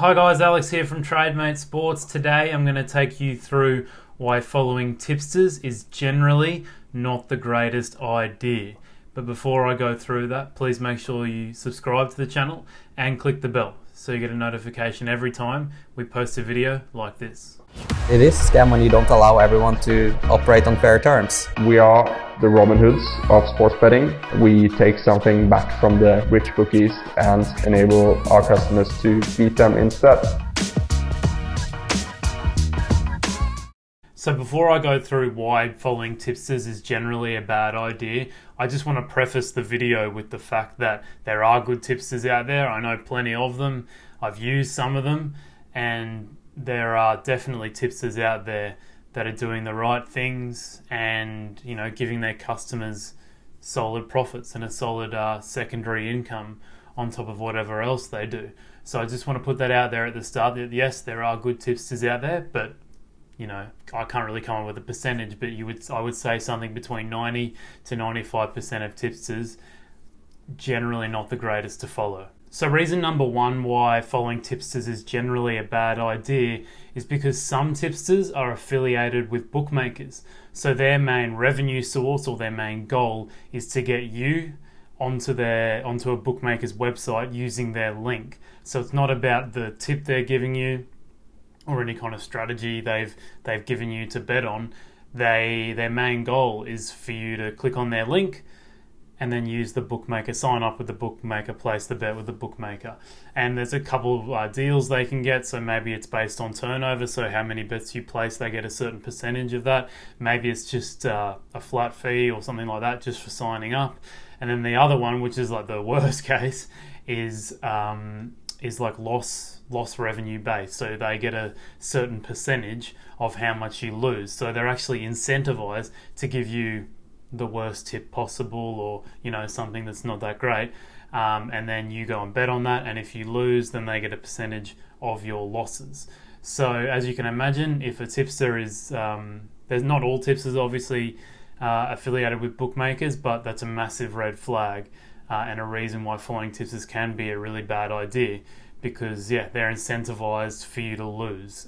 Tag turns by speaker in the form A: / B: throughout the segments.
A: Hi guys, Alex here from Trademate Sports. Today I'm going to take you through why following tipsters is generally not the greatest idea. But before I go through that, please make sure you subscribe to the channel and click the bell so you get a notification every time we post a video like this.
B: It is a scam when you don't allow everyone to operate on fair terms.
C: We are the Robin Hoods of sports betting. We take something back from the rich bookies and enable our customers to beat them instead.
A: So before I go through why following tipsters is generally a bad idea, I just want to preface the video with the fact that there are good tipsters out there. I know plenty of them. I've used some of them, and there are definitely tipsters out there that are doing the right things and, you know, giving their customers solid profits and a solid secondary income on top of whatever else they do. So I just want to put that out there at the start that yes, there are good tipsters out there, but you know, I can't really come up with a percentage, but I would say something between 90 to 95% of tipsters generally not the greatest to follow. So reason number one why following tipsters is generally a bad idea is because some tipsters are affiliated with bookmakers. So their main revenue source or their main goal is to get you onto a bookmaker's website using their link. So it's not about the tip they're giving you or any kind of strategy they've given you to bet on. Their main goal is for you to click on their link and then use the bookmaker, sign up with the bookmaker, place the bet with the bookmaker. And there's a couple of deals they can get. So maybe it's based on turnover, so how many bets you place, they get a certain percentage of that. Maybe it's just a flat fee or something like that just for signing up. And then the other one, which is like the worst case, is like loss revenue based. So they get a certain percentage of how much you lose. So they're actually incentivized to give you the worst tip possible, or you know, something that's not that great, and then you go and bet on that, and if you lose, then they get a percentage of your losses. So as you can imagine, if a tipster is there's not all tipsters obviously affiliated with bookmakers, but that's a massive red flag and a reason why following tipsters can be a really bad idea, because yeah, they're incentivized for you to lose,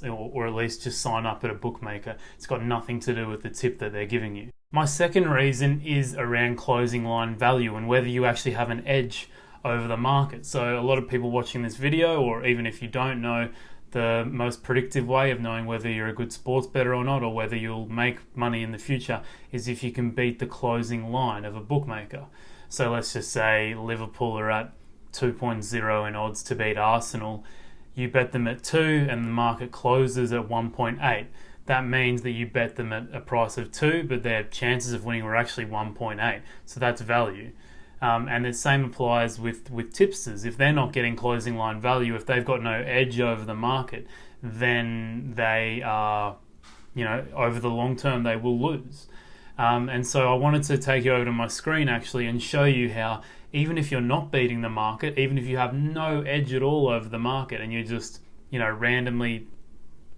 A: or at least just sign up at a bookmaker. It's got nothing to do with the tip that they're giving you. My second reason is around closing line value and whether you actually have an edge over the market. So a lot of people watching this video, or even if you don't know, the most predictive way of knowing whether you're a good sports bettor or not, or whether you'll make money in the future, is if you can beat the closing line of a bookmaker. So let's just say Liverpool are at 2.0 in odds to beat Arsenal. You bet them at 2 and the market closes at 1.8. That means that you bet them at a price of 2, but their chances of winning were actually 1.8. So that's value. And the same applies with tipsters. If they're not getting closing line value, if they've got no edge over the market, then they are, you know, over the long term, they will lose. And so I wanted to take you over to my screen actually and show you how even if you're not beating the market, even if you have no edge at all over the market and you're just, you know, randomly,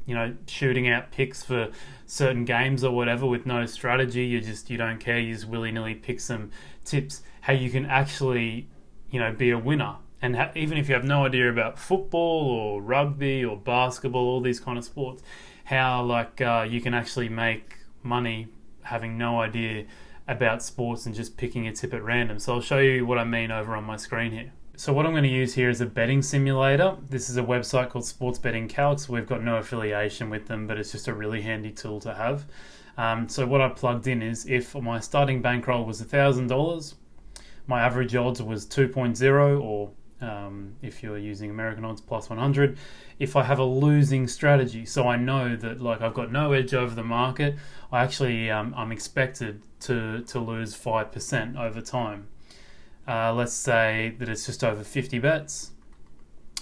A: you know, shooting out picks for certain games or whatever with no strategy, you don't care, you just willy-nilly pick some tips, how you can actually, you know, be a winner. And even if you have no idea about football or rugby or basketball, all these kind of sports, how you can actually make money having no idea about sports and just picking a tip at random. So I'll show you what I mean over on my screen here. So what I'm going to use here is a betting simulator. This is a website called Sports Betting Calcs. We've got no affiliation with them, but it's just a really handy tool to have. So what I plugged in is, if my starting bankroll was $1,000, my average odds was 2.0, or if you're using American odds, plus 100. If I have a losing strategy, so I know that like I've got no edge over the market, I actually I'm expected to lose 5% over time. Let's say that it's just over 50 bets.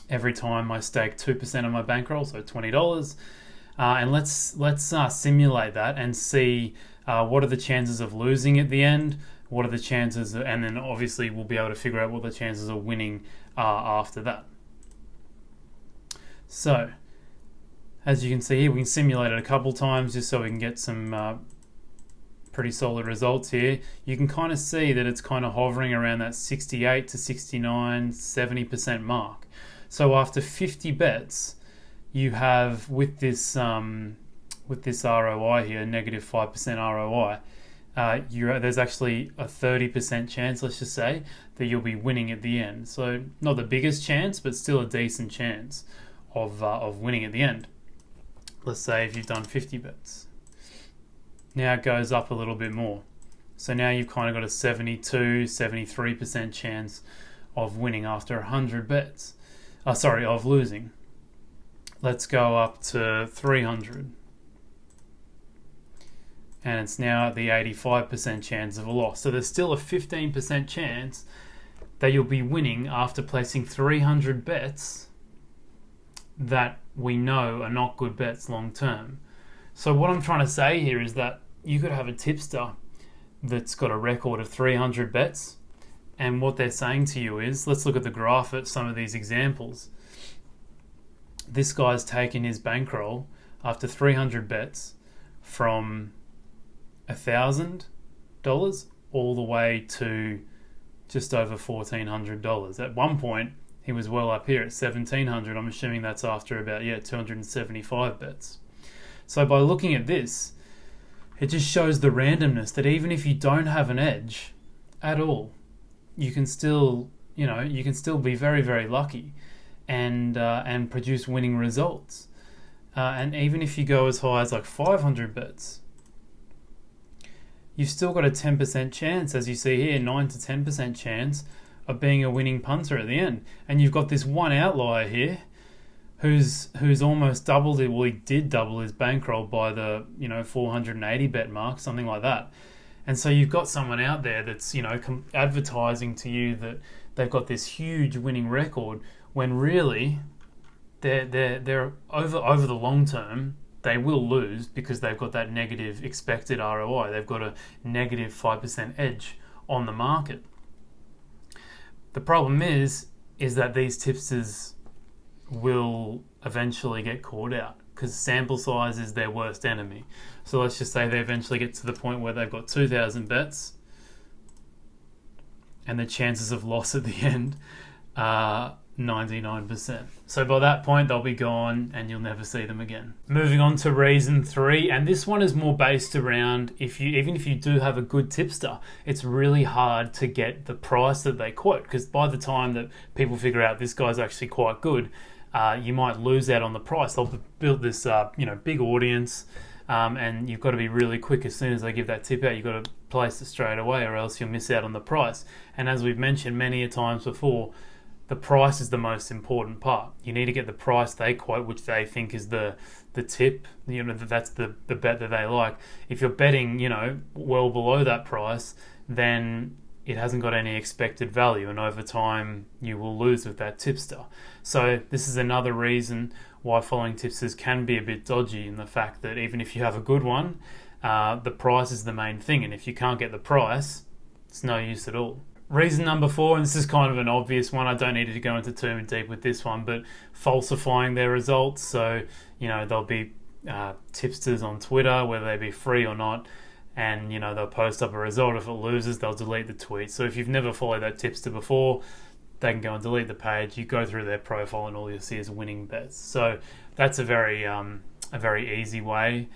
A: Every time I stake 2% of my bankroll, so $20. And let's simulate that and see what are the chances of losing at the end, what are the chances, and then obviously we'll be able to figure out what the chances of winning are after that. So, as you can see here, we can simulate it a couple times just so we can get some pretty solid results here. You can kind of see that it's kind of hovering around that 68 to 69, 70% mark. So after 50 bets, you have with this ROI here, negative 5% ROI, there's actually a 30% chance, let's just say, that you'll be winning at the end. So not the biggest chance, but still a decent chance of winning at the end. Let's say if you've done 50 bets. Now it goes up a little bit more. So now you've kind of got a 73% chance of winning after 100 bets. Of losing. Let's go up to 300. And it's now at the 85% chance of a loss. So there's still a 15% chance that you'll be winning after placing 300 bets that we know are not good bets long term. So what I'm trying to say here is that you could have a tipster that's got a record of 300 bets, and what they're saying to you is, let's look at the graph at some of these examples. This guy's taken his bankroll after 300 bets from $1,000 all the way to just over $1,400. At one point, he was well up here at $1,700. I'm assuming that's after about 275 bets. So by looking at this, it just shows the randomness that even if you don't have an edge at all, you can still be very, very lucky and produce winning results. And even if you go as high as like 500 bets, you've still got a 10% chance, as you see here, 9 to 10% chance of being a winning punter at the end. And you've got this one outlier here who's almost doubled it. Well, he did double his bankroll by the 480 bet mark, something like that. And so you've got someone out there that's advertising to you that they've got this huge winning record, when really they're over the long term, they will lose because they've got that negative expected ROI. They've got a negative 5% edge on the market. The problem is that these tipsters will eventually get caught out because sample size is their worst enemy. So let's just say they eventually get to the point where they've got 2,000 bets and the chances of loss at the end are 99%. So by that point, they'll be gone and you'll never see them again. Moving on to reason 3, and this one is more based around even if you do have a good tipster, it's really hard to get the price that they quote, because by the time that people figure out this guy's actually quite good, you might lose out on the price. They'll build this big audience, and you've got to be really quick. As soon as they give that tip out, you've got to place it straight away, or else you'll miss out on the price. And as we've mentioned many a times before, the price is the most important part. You need to get the price they quote, which they think is the tip. That's the bet that they like. If you're betting, well below that price, then it hasn't got any expected value, and over time you will lose with that tipster. So this is another reason why following tipsters can be a bit dodgy, in the fact that even if you have a good one, the price is the main thing, and if you can't get the price, it's no use at all. Reason number 4, and this is kind of an obvious one, I don't need to go into too deep with this one, but falsifying their results. So, there'll be tipsters on Twitter, whether they be free or not, and, they'll post up a result. If it loses, they'll delete the tweet. So if you've never followed that tipster before, they can go and delete the page. You go through their profile and all you'll see is winning bets. So that's a very easy way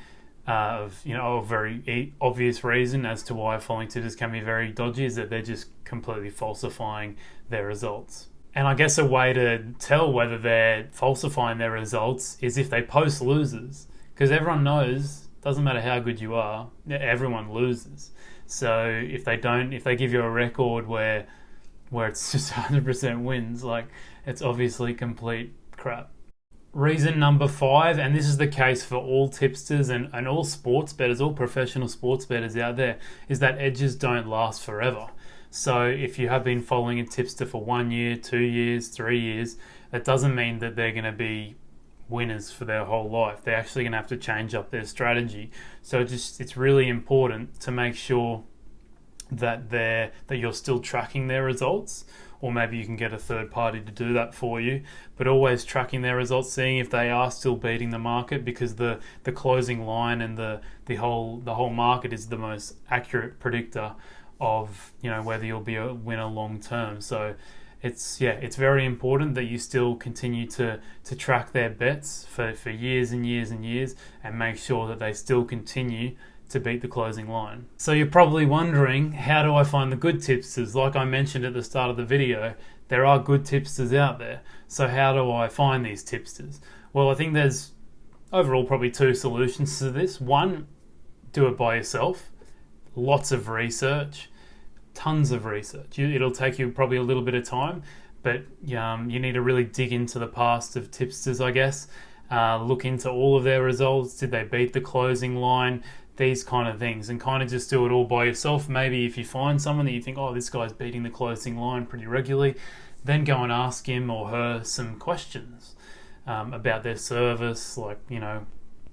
A: a very obvious reason as to why following tipsters can be very dodgy, is that they're just completely falsifying their results. And I guess a way to tell whether they're falsifying their results is if they post losers, because everyone knows, doesn't matter how good you are, everyone loses. So if they give you a record where it's just 100% wins, like, it's obviously complete crap. Reason number 5, and this is the case for all tipsters and all sports bettors, all professional sports bettors out there, is that edges don't last forever. So if you have been following a tipster for 1 year, 2 years, 3 years, that doesn't mean that they're going to be winners for their whole life. They're actually going to have to change up their strategy. So it's really important to make sure that you're still tracking their results, or maybe you can get a third party to do that for you, but always tracking their results, seeing if they are still beating the market, because the closing line and the whole market is the most accurate predictor of whether you'll be a winner long term. So it's very important that you still continue to track their bets for years and years and years, and make sure that they still continue to beat the closing line. So you're probably wondering, how do I find the good tipsters? Like I mentioned at the start of the video, there are good tipsters out there. So how do I find these tipsters? Well, I think there's overall probably two solutions to this. One, do it by yourself. Lots of research, tons of research. It'll take you probably a little bit of time, but you need to really dig into the past of tipsters, I guess. Look into all of their results. Did they beat the closing line? These kind of things, and kind of just do it all by yourself. Maybe if you find someone that you think, oh, this guy's beating the closing line pretty regularly, then go and ask him or her some questions about their service, like,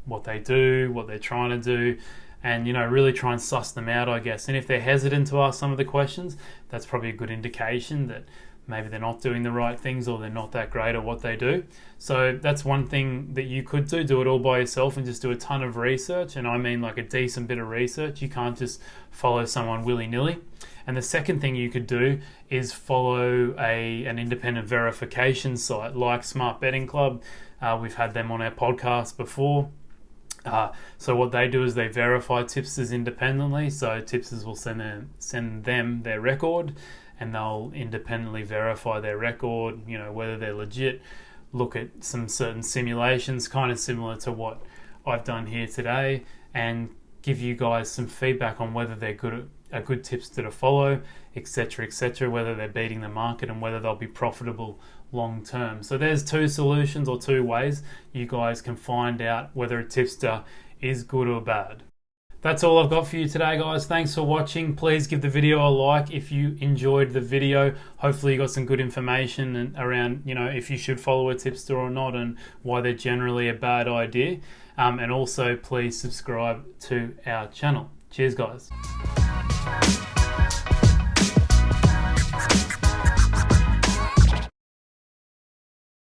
A: what they do, what they're trying to do, and really try and suss them out, I guess. And if they're hesitant to ask some of the questions, that's probably a good indication that maybe they're not doing the right things, or they're not that great at what they do. So that's one thing that you could do it all by yourself and just do a ton of research. And I mean like a decent bit of research. You can't just follow someone willy-nilly. And the second thing you could do is follow an independent verification site like Smart Betting Club. We've had them on our podcast before. So what they do is they verify tipsters independently. So tipsters will send them their record, and they'll independently verify their record, whether they're legit, look at some certain simulations, kind of similar to what I've done here today, and give you guys some feedback on whether they're a good tipster to follow, etc., whether they're beating the market and whether they'll be profitable long term. So there's two solutions or two ways you guys can find out whether a tipster is good or bad. That's all I've got for you today, guys. Thanks for watching. Please give the video a like if you enjoyed the video. Hopefully you got some good information around, if you should follow a tipster or not, and why they're generally a bad idea. And also please subscribe to our channel. Cheers, guys.